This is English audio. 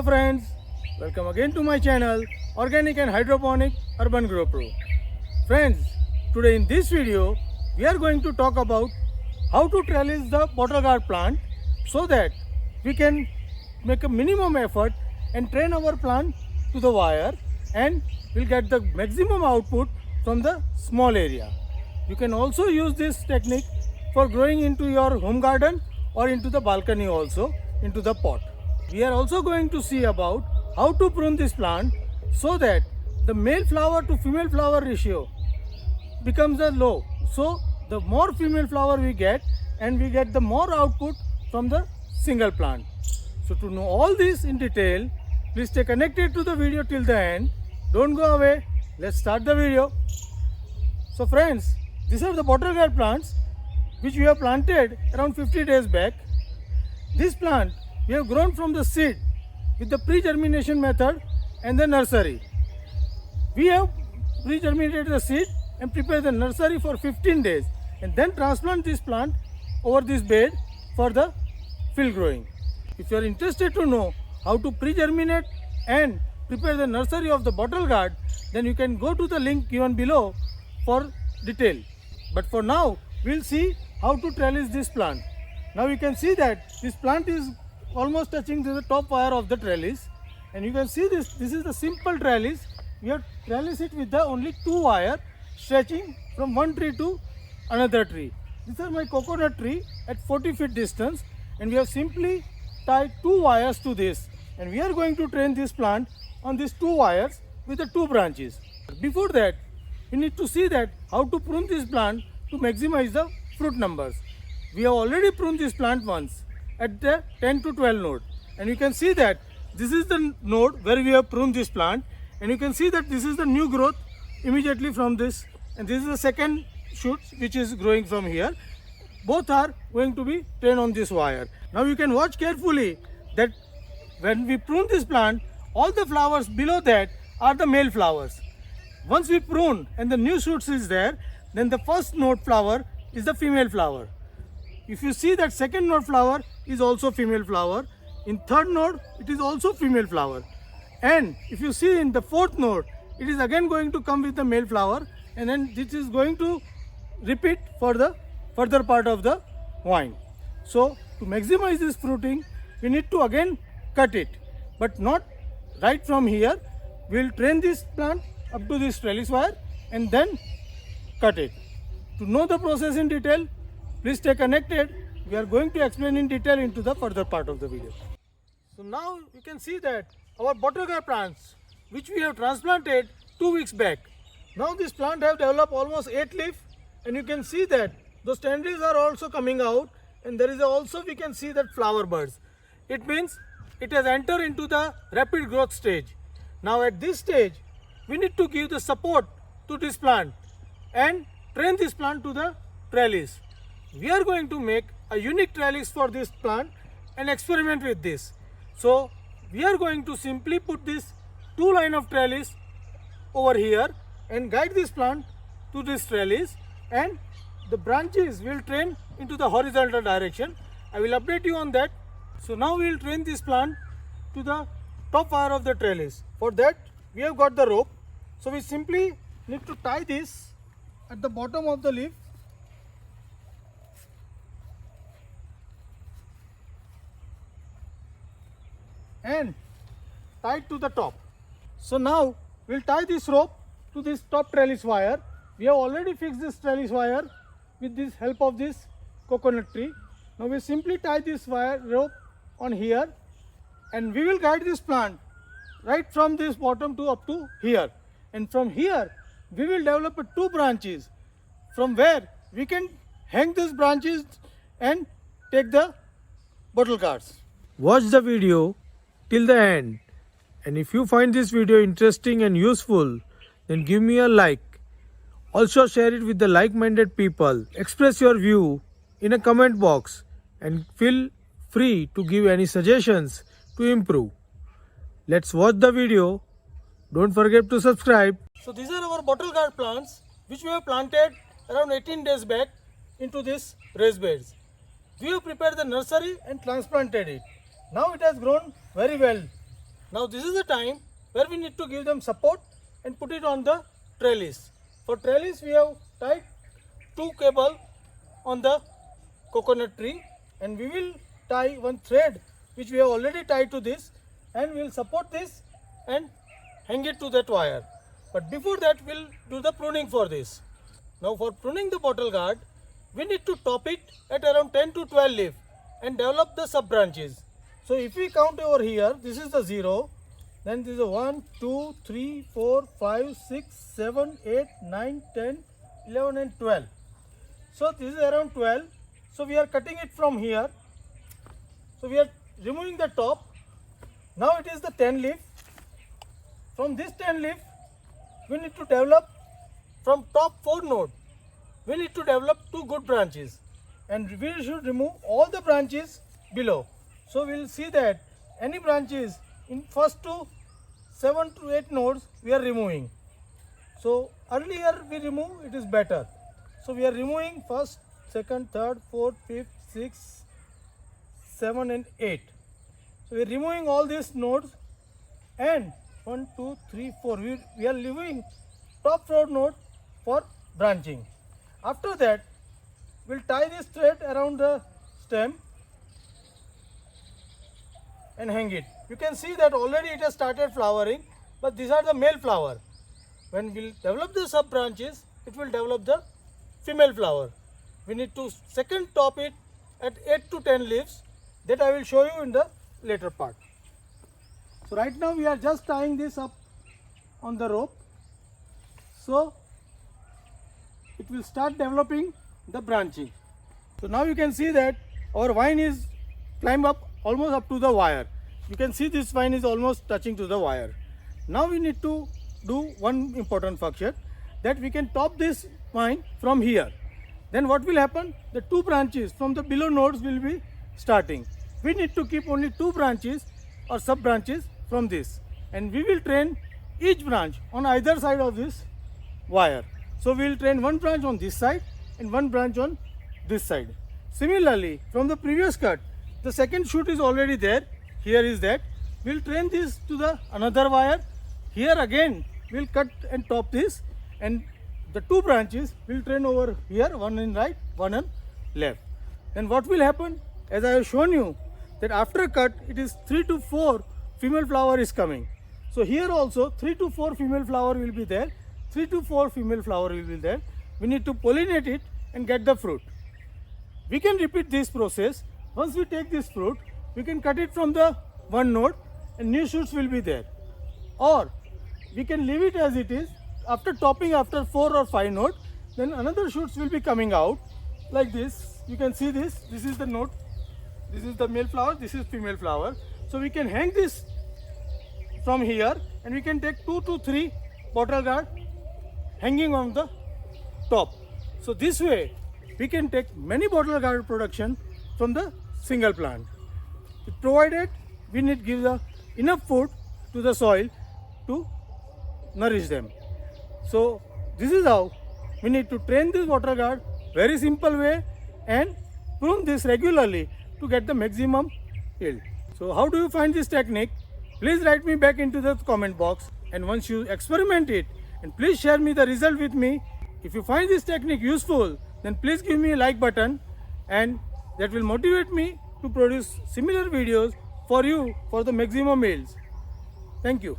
Hello friends, welcome again to my channel Organic and Hydroponic Urban Grow Pro. Friends, today in this video we are going to talk about how to trellis the bottle gourd plant so that we can make a minimum effort and train our plant to the wire and we'll get the maximum output from the small area. You can also use this technique for growing into your home garden or into the balcony also, into the pot. We are also going to see about how to prune this plant so that the male flower to female flower ratio becomes low. So the more female flower we get and we get the more output from the single plant. So to know all this in detail, please stay connected to the video till the end. Don't go away. Let's start the video. So friends, these are the bottle gourd plants which we have planted around 50 days back. This plant we have grown from the seed with the pre-germination method and the nursery. We have pre-germinated the seed and prepared the nursery for 15 days and then transplant this plant over this bed for the field growing. If you are interested to know how to pre-germinate and prepare the nursery of the bottle gourd, then you can go to the link given below for detail. But for now, we'll see how to trellis this plant. Now you can see that this plant is almost touching to the top wire of the trellis, and you can see this is the simple trellis. We have trellis it with the only 2 wire stretching from one tree to another tree. These are my coconut tree at 40 feet distance, and we have simply tied 2 wires to this, and we are going to train this plant on these 2 wires with the 2 branches. Before that, we need to see that how to prune this plant to maximize the fruit numbers. We have already pruned this plant once at the 10 to 12 node, and you can see that this is the node where we have pruned this plant, and you can see that this is the new growth immediately from this, and this is the second shoot which is growing from here. Both are going to be trained on this wire. Now you can watch carefully that when we prune this plant, all the flowers below that are the male flowers. Once we prune and the new shoots is there, then the first node flower is the female flower. If you see that second node flower is also female flower, in third node it is also female flower, and if you see in the fourth node it is again going to come with the male flower, and then this is going to repeat for the further part of the vine. So to maximize this fruiting, we need to again cut it, but not right from here. We will train this plant up to this trellis wire and then cut it. To know the process in detail, please stay connected. We are going to explain in detail into the further part of the video. So now you can see that our bottle gourd plants which we have transplanted 2 weeks back. Now this plant have developed almost 8 leaf, and you can see that those tendrils are also coming out, and there is also we can see that flower buds. It means it has entered into the rapid growth stage. Now at this stage we need to give the support to this plant and train this plant to the trellis. We are going to make a unique trellis for this plant and experiment with this. So we are going to simply put this 2 line of trellis over here and guide this plant to this trellis, and the branches will train into the horizontal direction. I will update you on that. So now we will train this plant to the top wire of the trellis. For that we have got the rope. So we simply need to tie this at the bottom of the leaf and tie it to the top. So now we will tie this rope to this top trellis wire. We have already fixed this trellis wire with this help of this coconut tree. Now we simply tie this wire rope on here, and we will guide this plant right from this bottom to up to here, and from here we will develop 2 branches from where we can hang these branches and take the bottle gourds. Watch the video till the end, and if you find this video interesting and useful, then give me a like. Also share it with the like-minded people. Express your view in a comment box and feel free to give any suggestions to improve. Let's watch the video. Don't forget to subscribe. So these are our bottle gourd plants which we have planted around 18 days back into this raised beds. We have prepared the nursery and transplanted it. Now it has grown very well. Now this is the time where we need to give them support and put it on the trellis. For trellis we have tied 2 cables on the coconut tree, and we will tie one thread which we have already tied to this, and we will support this and hang it to that wire. But before that we will do the pruning for this. Now for pruning the bottle gourd, we need to top it at around 10 to 12 leaf and develop the sub branches. So if we count over here, this is the 0, then this is a 1, 2, 3, 4, 5, 6, 7, 8, 9, 10, 11 and 12. So this is around 12. So we are cutting it from here. So we are removing the top. Now it is the 10 leaf. From this 10 leaf, we need to develop from top 4 node. We need to develop 2 good branches, and we should remove all the branches below. So we will see that any branches in first to 7 to 8 nodes we are removing. So earlier we remove, it is better. So we are removing first, second, third, fourth, fifth, sixth, 7 and 8. So we are removing all these nodes, and 1, 2, 3, 4. We are leaving top 4 node for branching. After that, we will tie this thread around the stem and hang it. You can see that already it has started flowering, but these are the male flower. When we will develop the sub branches, it will develop the female flower. We need to second top it at 8 to 10 leaves. That I will show you in the later part. So right now we are just tying this up on the rope. So it will start developing the branching. So now you can see that our vine is climbed up almost up to the wire. You can see this vine is almost touching to the wire. Now we need to do one important function, that we can top this vine from here. Then what will happen? The 2 branches from the below nodes will be starting. We need to keep only 2 branches or sub branches from this, and we will train each branch on either side of this wire. So we will train one branch on this side and one branch on this side. Similarly, from the previous cut, the second shoot is already there. Here is that. We will train this to the another wire. Here again we will cut and top this, and the 2 branches will train over here, one in right, one in left. Then what will happen? As I have shown you, that after cut it is 3 to 4 female flower is coming. So here also 3 to 4 female flower will be there. 3 to 4 female flower will be there. We need to pollinate it and get the fruit. We can repeat this process. Once we take this fruit, we can cut it from the one node and new shoots will be there. Or we can leave it as it is. After topping after 4 or 5 nodes, then another shoots will be coming out like this. You can see this. This is the node. This is the male flower. This is female flower. So we can hang this from here, and we can take 2 to 3 bottle gourd hanging on the top. So this way we can take many bottle gourd production from the single plant. Provided we need to give the enough food to the soil to nourish them. So this is how we need to train this bottle gourd, very simple way, and prune this regularly to get the maximum yield. So how do you find this technique? Please write me back into the comment box, and once you experiment it, and please share me the result with me. If you find this technique useful, then please give me a like button, and that will motivate me to produce similar videos for you for the maximum yields. Thank you.